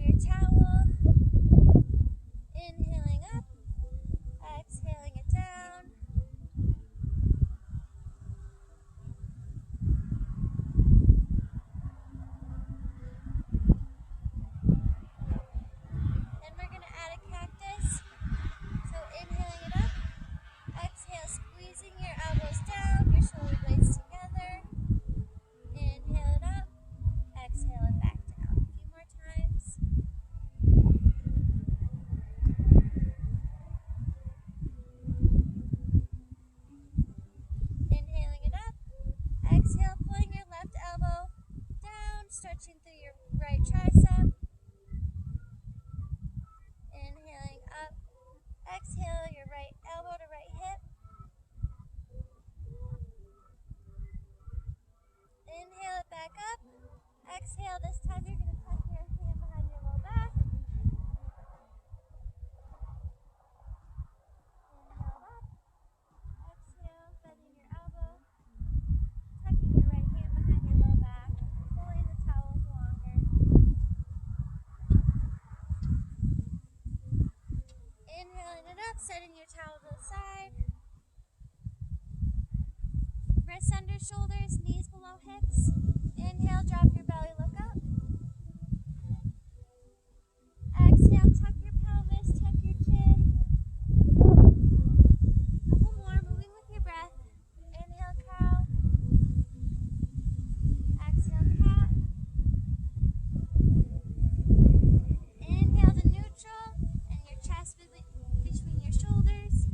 your towel. Inhaling up, exhaling it down. Then we're going to add a cactus. So inhaling it up, exhale, squeezing your elbows down, your shoulder blades together. Inhale it up, exhale it back down. A few more times. Inhaling it up, exhale, pulling your left elbow down, stretching through your right tricep. Inhaling up, exhale your right elbow to right hip. Inhale it back up. Exhale, this time you're going to tuck your hand behind your low back. Inhale up. Exhale, bending your elbow. Tucking your right hand behind your low back. Pulling the towels longer. Inhaling it up, setting your towel to the side. Wrists under shoulders, knees below hips. Inhale, drop your belly, look up. Exhale, tuck your pelvis, tuck your chin. Couple more, moving with your breath. Inhale, cow. Exhale, cat. Inhale to neutral and your chest between your shoulders.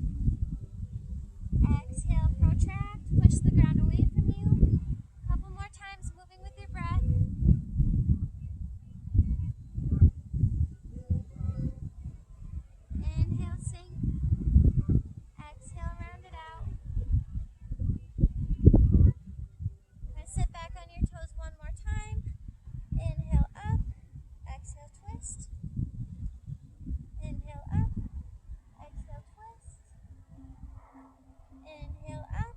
Exhale, protract, push the ground away from you. Couple more times, moving with your breath. Inhale, sink. Exhale, round it out. Sit back on your toes one more time. Inhale up. Exhale, twist. Inhale up. Exhale, twist. Inhale up.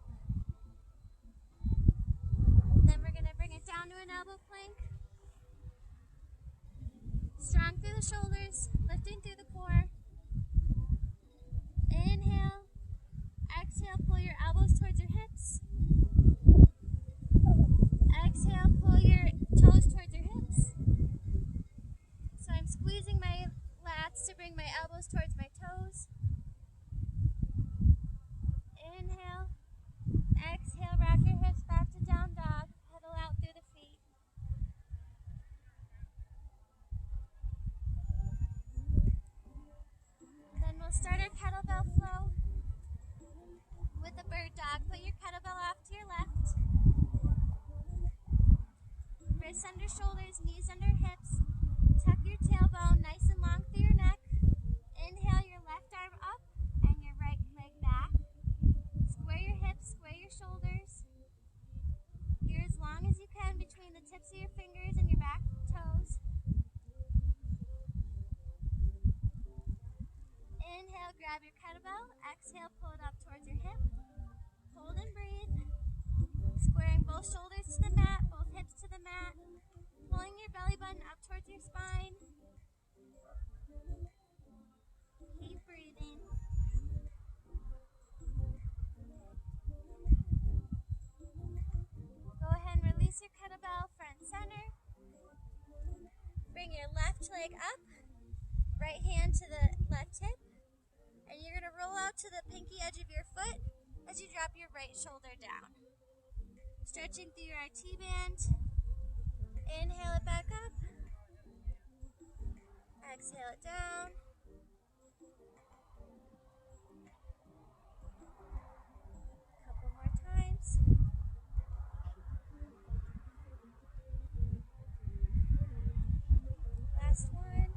Then we're going to bring it down to an elbow plank. Strong through the shoulders, lifting through the core. Inhale. Exhale, pull your elbows towards your hips. Exhale, pull your toes towards your hips. So I'm squeezing my lats to bring my elbows towards my toes. Inhale. Exhale, rock your hips back to down dog. Pedal out through the feet. Then we'll start our kettlebell flow with a bird dog. Put your kettlebell off to your left. Wrists under shoulders, knees under hips. Tuck your tailbone nice and long through your neck. Inhale your left arm up and your right leg back. Square your hips, square your shoulders. You're as long as you can between the tips of your fingers and your back toes. Inhale, grab your kettlebell. Exhale, pull it up towards your hip. Hold and breathe. Squaring both shoulders to the mat, both hips to the mat. Pulling your belly button up towards your spine. Keep breathing. Go ahead and release your kettlebell front center. Bring your left leg up. Right hand to the left hip. And you're going to roll out to the pinky edge of your foot as you drop your right shoulder down. Stretching through your IT band. Inhale it back up. Exhale it down. Couple more times. Last one.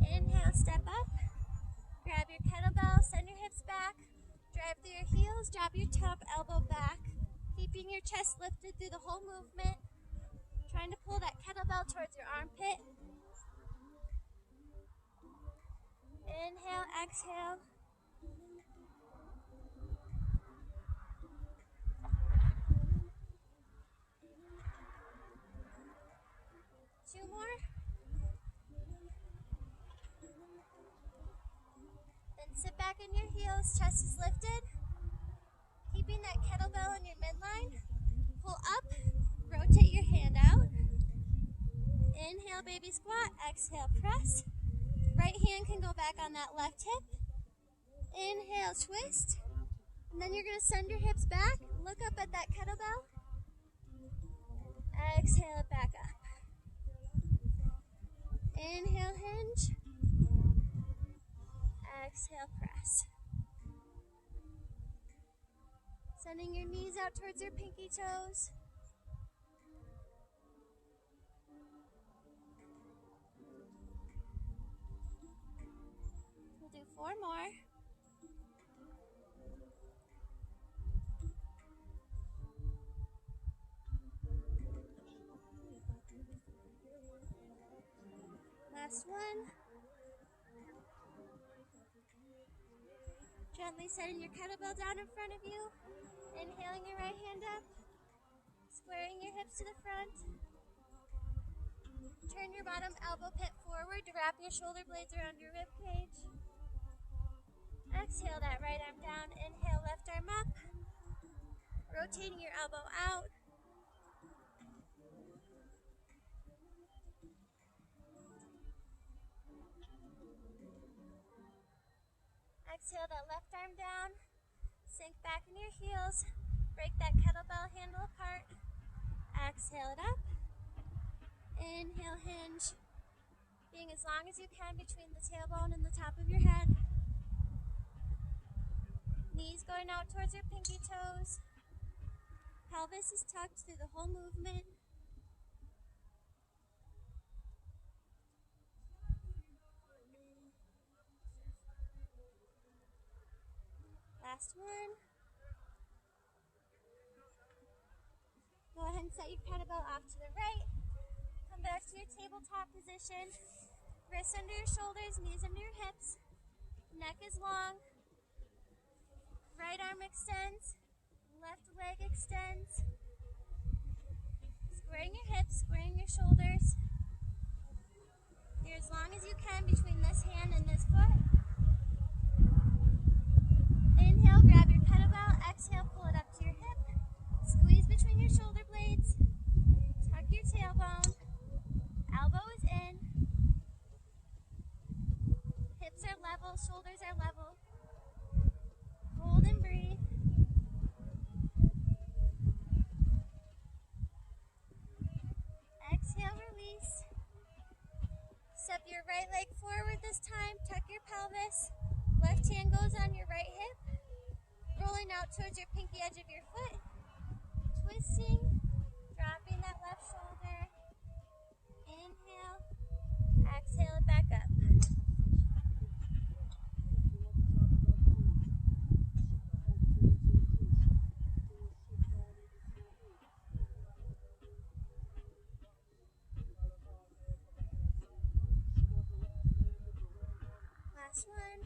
Inhale, step up. Grab your kettlebell, send your hips back. Drive through your heels, drop your top elbow back. Keeping your chest lifted through the whole movement. Trying to pull that kettlebell towards your armpit. Inhale, exhale. 2 more. Then sit back on your heels, chest is lifted. Keeping that kettlebell in your midline. Pull up, rotate your hand out. Inhale, baby squat. Exhale, press. Right hand can go back on that left hip. Inhale, twist. And then you're going to send your hips back. Look up at that kettlebell. Exhale it back up. Inhale, hinge. Exhale, press. Sending your knees out towards your pinky toes. We'll do 4 more. Last one. Gently setting your kettlebell down in front of you. Inhaling your right hand up. Squaring your hips to the front. Turn your bottom elbow pit forward to wrap your shoulder blades around your rib cage. Exhale that right arm down. Inhale, left arm up. Rotating your elbow out. Exhale that left arm down. Sink back in your heels. Break that kettlebell handle apart. Exhale it up. Inhale, hinge. Being as long as you can between the tailbone and the top of your head. Knees going out towards your pinky toes. Pelvis is tucked through the whole movement. Last one. Go ahead and set your kettlebell off to the right. Come back to your tabletop position. Wrists under your shoulders, knees under your hips. Neck is long. Right arm extends. Left leg extends. Squaring your hips, squaring your shoulders. You're as long as you can between this hand and this foot. Inhale, grab your kettlebell. Exhale, pull it up to your hip. Squeeze between your shoulder blades. Tuck your tailbone. Elbow is in. Hips are level, shoulders are level. Hold and breathe. Exhale, release. Step your right leg forward this time. Tuck your pelvis. Left hand goes on your right hip. Rolling out towards your pinky edge of your foot. Twisting. Dropping that left shoulder. Inhale. Exhale it back up. Last one.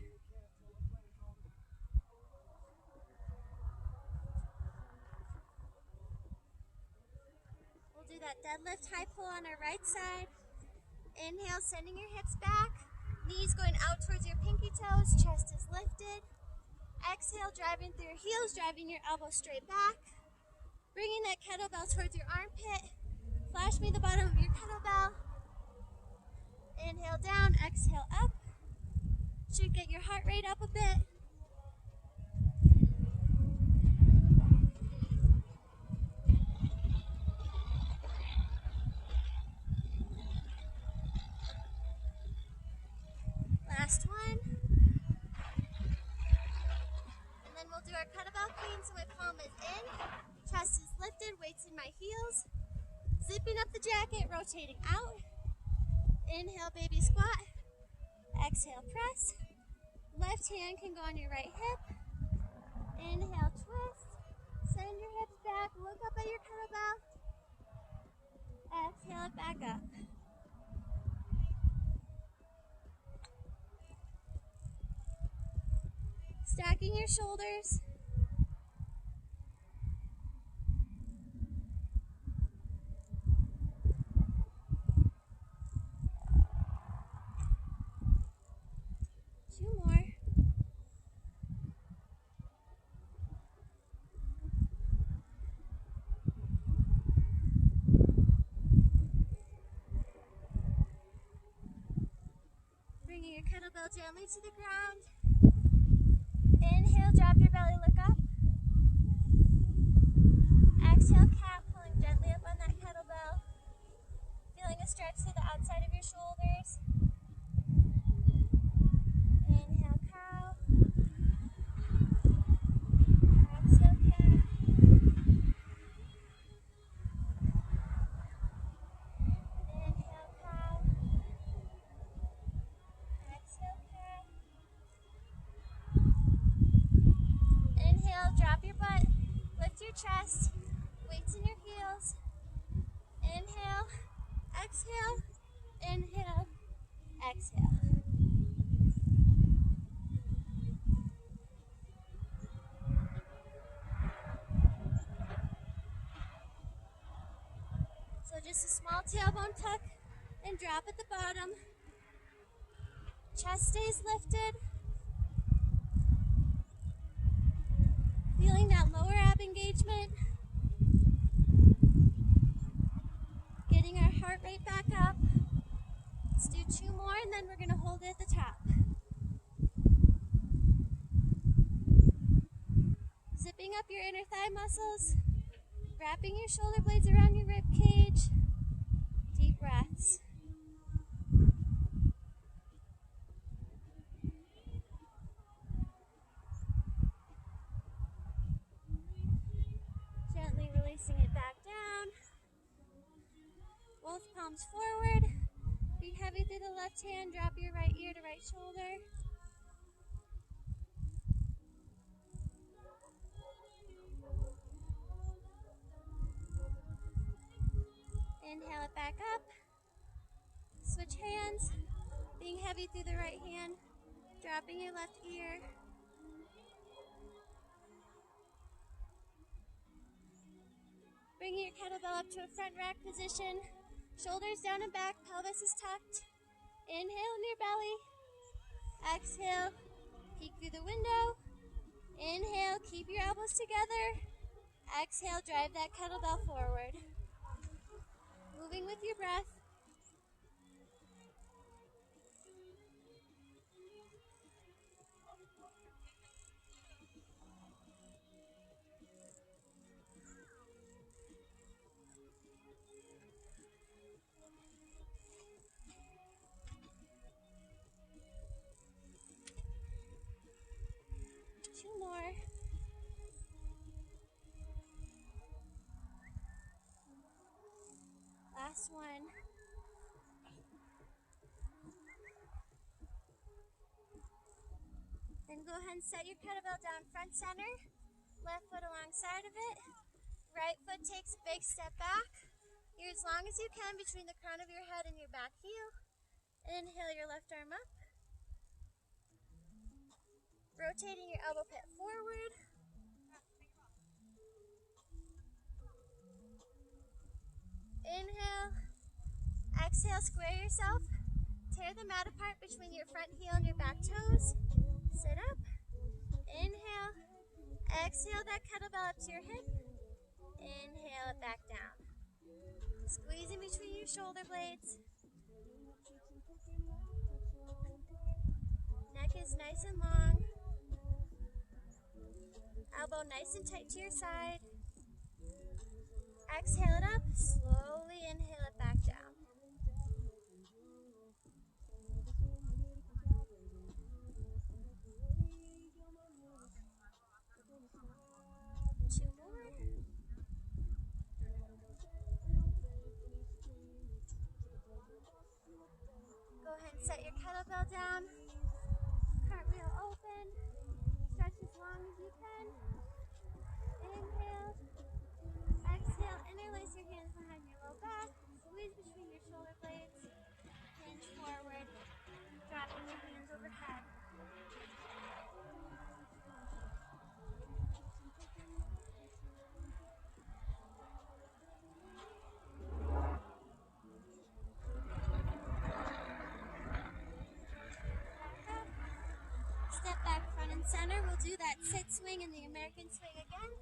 We'll do that deadlift high pull on our right side. Inhale, sending your hips back. Knees going out towards your pinky toes. Chest is lifted. Exhale, driving through your heels, driving your elbows straight back. Bringing that kettlebell towards your armpit. Flash me the bottom of your kettlebell. Inhale down, exhale up. Should get your heart rate up a bit. Last one. And then we'll do our kettlebell clean so my palm is in. Chest is lifted, weights in my heels. Zipping up the jacket, rotating out. Inhale, baby squat. Exhale, press. Left hand can go on your right hip. Inhale, twist. Send your hips back. Look up at your kettlebell. Exhale it back up. Stacking your shoulders. kettlebell gently to the ground. Inhale, drop your belly, look up. Exhale, cat, pulling gently up on that kettlebell. Feeling a stretch to the outside of your shoulders. Inhale, cow. Exhale, cat. Inhale, cow. Exhale, cat. Inhale, drop your butt. Lift your chest. Weights in your heels. Inhale. Exhale. Inhale. Exhale. So just a small tailbone tuck and drop at the bottom. Chest stays lifted. Feeling that lower ab engagement. Getting our heart rate back up. Let's do 2 more and then we're going to hold it at the top. Zipping up your inner thigh muscles. Wrapping your shoulder blades around your rib cage. Deep breaths. Gently releasing it back down. Both palms forward. Breathe heavy through the left hand. Drop your right ear to right shoulder. Inhale it back up. Switch hands. Being heavy through the right hand. Dropping your left ear. Bringing your kettlebell up to a front rack position. Shoulders down and back. Pelvis is tucked. Inhale in your belly. Exhale. Peek through the window. Inhale. Keep your elbows together. Exhale. Drive that kettlebell forward. Moving with your breath. Two more. Last one. Then go ahead and set your kettlebell down front center. Left foot alongside of it. Right foot takes a big step back. You're as long as you can between the crown of your head and your back heel. Inhale your left arm up. Rotating your elbow pit forward. Inhale. Exhale, square yourself. Tear the mat apart between your front heel and your back toes. Sit up. Inhale. Exhale that kettlebell up to your hip. Inhale it back down. Squeeze in between your shoulder blades. Neck is nice and long. Elbow nice and tight to your side. Exhale it up. Slowly inhale it back down. Two more. Go ahead and set your kettlebell down. Cartwheel open. Stretch as long as you can. Inhale. Exhale. Interlace your hands behind your low back. Squeeze between your shoulder blades. Hinge forward. Dropping your hands overhead. Step back, front and center. We'll do that sit swing and the American swing again.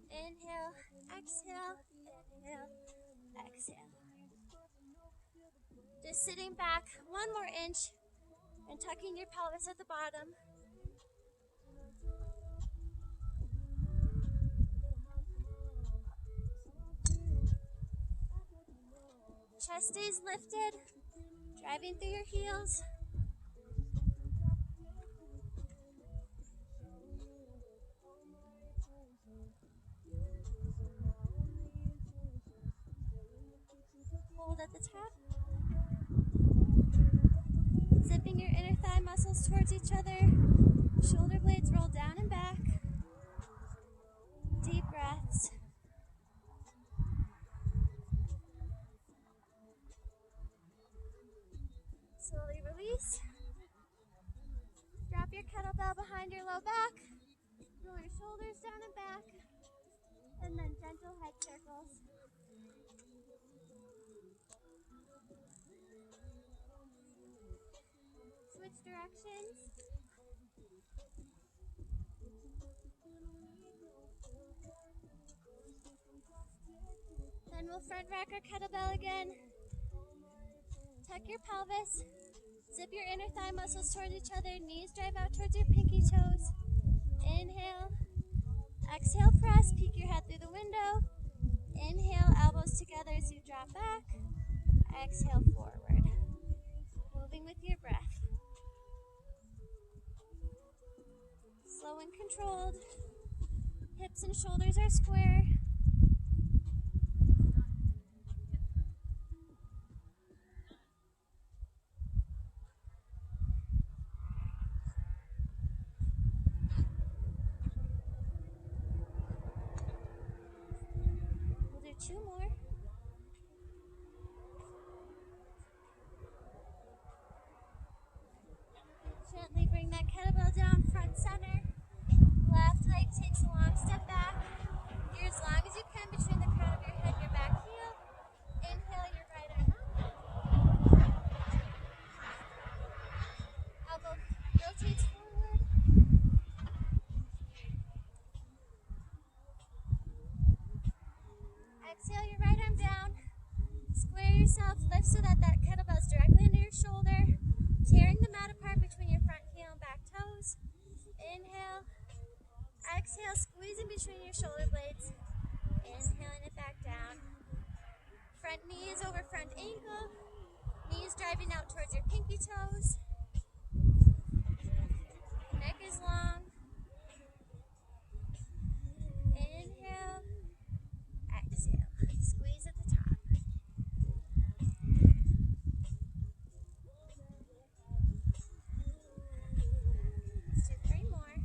Inhale, exhale, inhale, exhale. Just sitting back 1 more inch and tucking your pelvis at the bottom. Chest stays lifted, driving through your heels. Hold at the top. Zipping your inner thigh muscles towards each other. Shoulder blades roll down and back. Deep breaths. Slowly release. Drop your kettlebell behind your low back. Roll your shoulders down and back. And then gentle head circles. Switch directions. Then we'll front rack our kettlebell again. Tuck your pelvis. Zip your inner thigh muscles towards each other. Knees drive out towards your pinky toes. Inhale. Exhale, press. Peek your head through the window. Inhale, elbows together as you drop back. Exhale, forward. Moving with your breath. Slow and controlled. Hips and shoulders are square. We'll do 2 more. Gently bring that kettlebell down, front center. Left leg takes a long step back. You're as long as you can between the crown of your head and your back heel. Inhale your right arm up. Elbow rotates forward. Exhale your right arm down. Square yourself, lift so that kettlebell is directly under your shoulder. Tearing the mat apart between your front heel and back toes. Inhale. Exhale, squeezing between your shoulder blades. Inhaling it back down. Front knee is over front ankle. Knees driving out towards your pinky toes. Neck is long. Inhale. Exhale. Squeeze at the top. Let's do 3 more.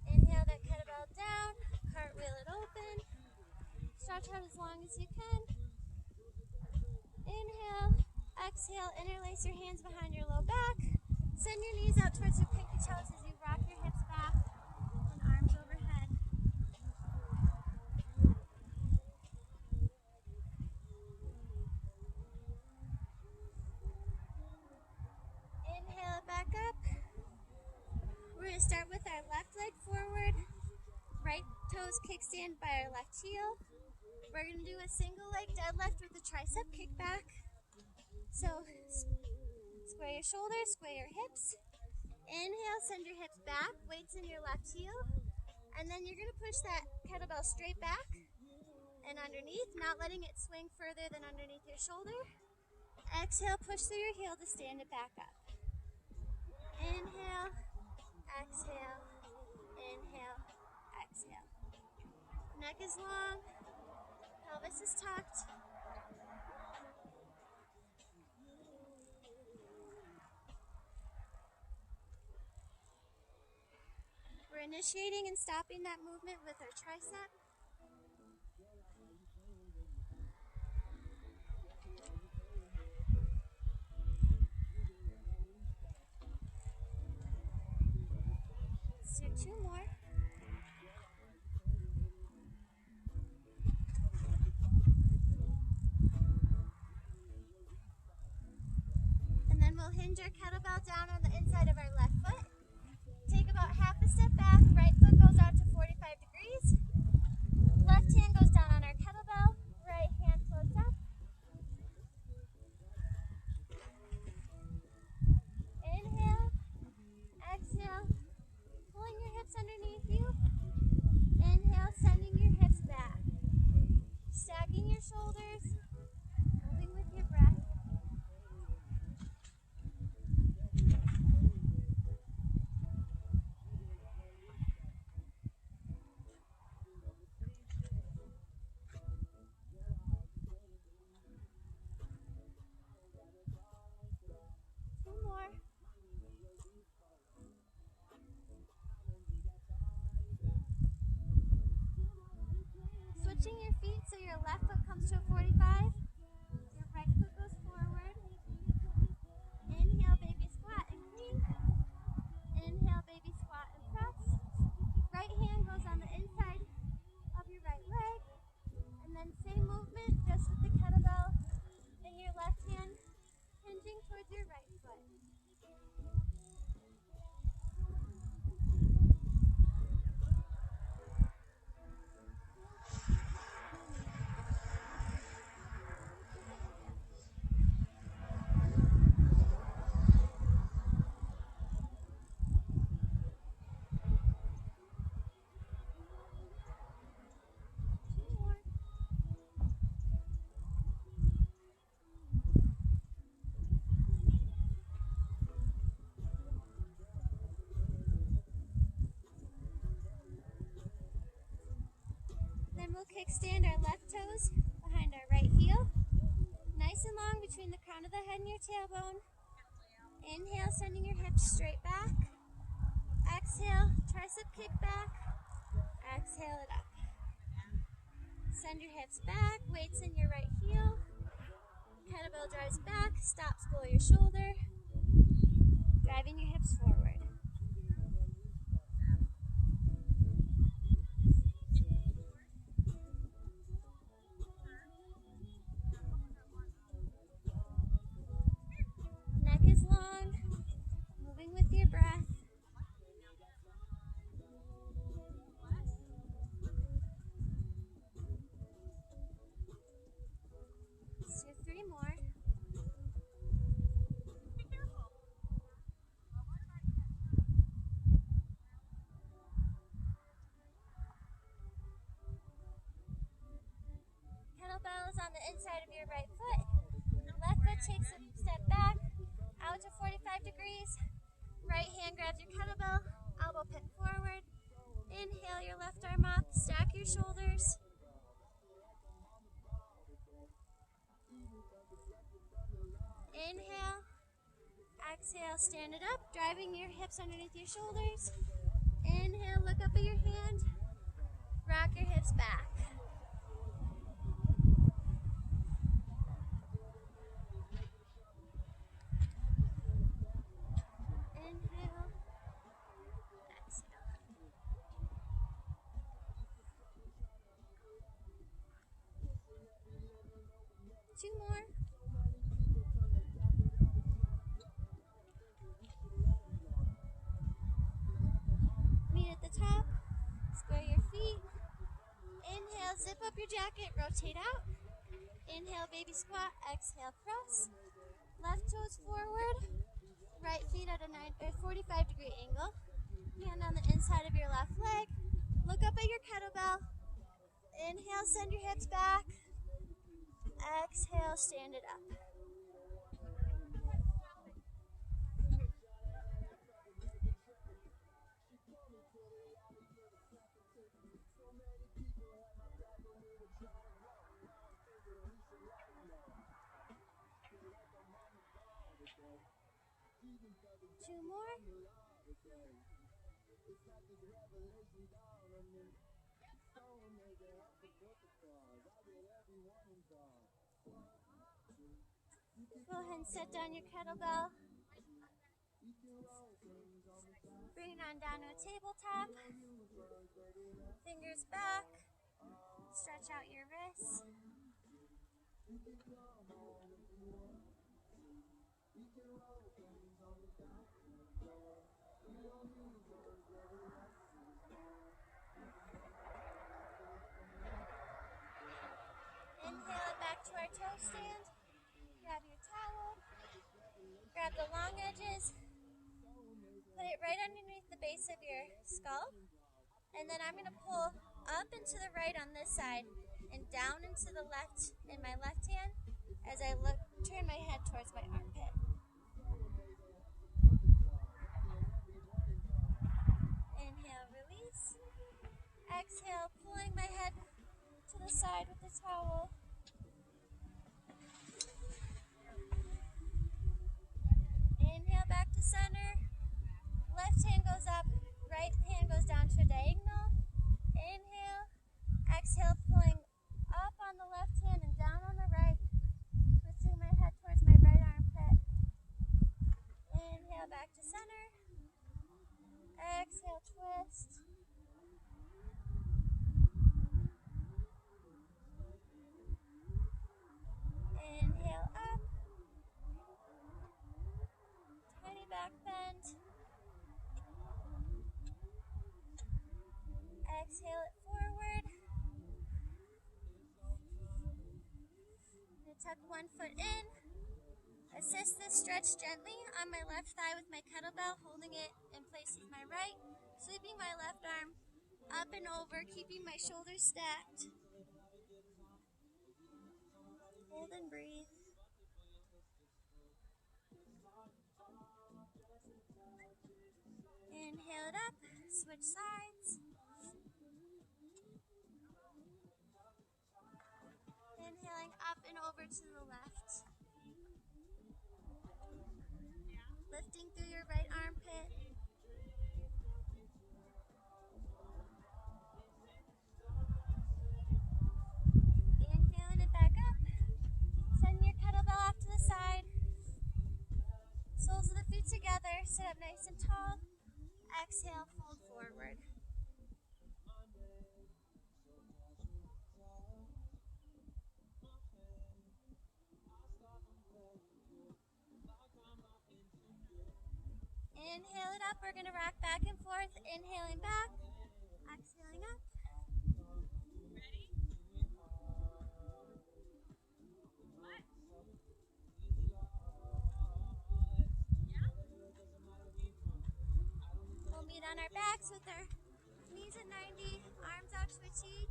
Inhale that kettlebell down, cartwheel it open. Stretch out as long as you can. Inhale, exhale, interlace your hands behind your low back. Send your knees out towards your pinky toes as you rock your hips back and arms overhead. Inhale it back up. We're going to start with our left leg forward. Right toes kickstand by our left heel. We're going to do a single leg deadlift with a tricep kickback. So square your shoulders, square your hips. Inhale, send your hips back, weights in your left heel. And then you're going to push that kettlebell straight back and underneath, not letting it swing further than underneath your shoulder. Exhale, push through your heel to stand it back up. Inhale, exhale, inhale, exhale. Neck is long, pelvis is tucked. We're initiating and stopping that movement with our tricep. Let's do 2 more. And then we'll hinge our kettlebell down on the inside of our left foot. Take about half a step back, right foot goes out to stacking your shoulders, moving with your breath. Two more. Switching your feet so your left foot comes to a 45. Your right foot goes forward. Inhale, baby squat and clean. Inhale, baby squat and press. Right hand goes on the inside of your right leg. And then same movement, just with the kettlebell in your left hand, hinging towards your right foot. Then we'll kickstand our left toes behind our right heel. Nice and long between the crown of the head and your tailbone. Inhale, sending your hips straight back. Exhale, tricep kick back. Exhale it up. Send your hips back, weights in your right heel. Kettlebell drives back, stops below your shoulder. Driving your hips forward. Neck is long, moving with your breath. Let's do 3 more. Kettlebell is on the inside of your right foot. Left foot takes a step back, out to 45 degrees. Right hand grabs your kettlebell, elbow pit forward. Inhale your left arm up, stack your shoulders. Inhale, exhale, stand it up, driving your hips underneath your shoulders. Inhale, look up at your hand, rock your hips back. Inhale, exhale. 2 more. Meet at the top, square your feet. Inhale, zip up your jacket, rotate out. Inhale, baby squat, exhale, cross. Left toes forward, right feet at a 45-degree angle. Hand on the inside of your left leg. Look up at your kettlebell. Inhale, send your hips back. Exhale, stand it up. Two more. Go ahead and set down your kettlebell. Bring it on down to a tabletop. Fingers back. Stretch out your wrists. Inhale it back to our toe stand. Grab your towel. Grab the long edges. Put it right underneath the base of your skull. And then I'm going to pull up and to the right on this side. and down into the left in my left hand as I turn my head towards my armpit. Inhale, release. Exhale, pulling my head to the side with the towel. Inhale, back to center. Left hand goes up, right hand goes down to a diagonal. Inhale, exhale, pulling up on the left hand and down on the right. Twisting my head towards my right armpit. Inhale, back to center. Exhale, twist. Inhale, up. Tiny back bend. Exhale it forward. Tuck one foot in. Assist this stretch gently on my left thigh with my kettlebell, holding it in place with my right, sweeping my left arm up and over, keeping my shoulders stacked. Hold and breathe. Inhale it up, switch sides. Inhaling up and over to the left. Lifting through your right armpit. Inhaling it back up. Send your kettlebell off to the side. Soles of the feet together. Sit up nice and tall. Exhale, fold forward. Inhale it up. We're going to rock back and forth. Inhaling back. Exhaling up. Ready? What? Yeah? We'll meet on our backs with our knees at 90, arms out to a T.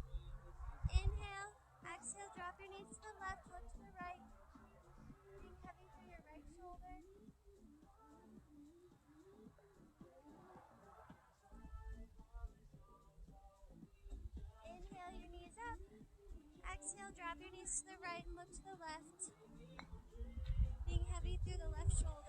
Inhale. Exhale. Drop your knees to the left, look to the right. Being heavy through your right shoulder. Inhale your knees up. Exhale, drop your knees to the right and look to the left. Being heavy through the left shoulder.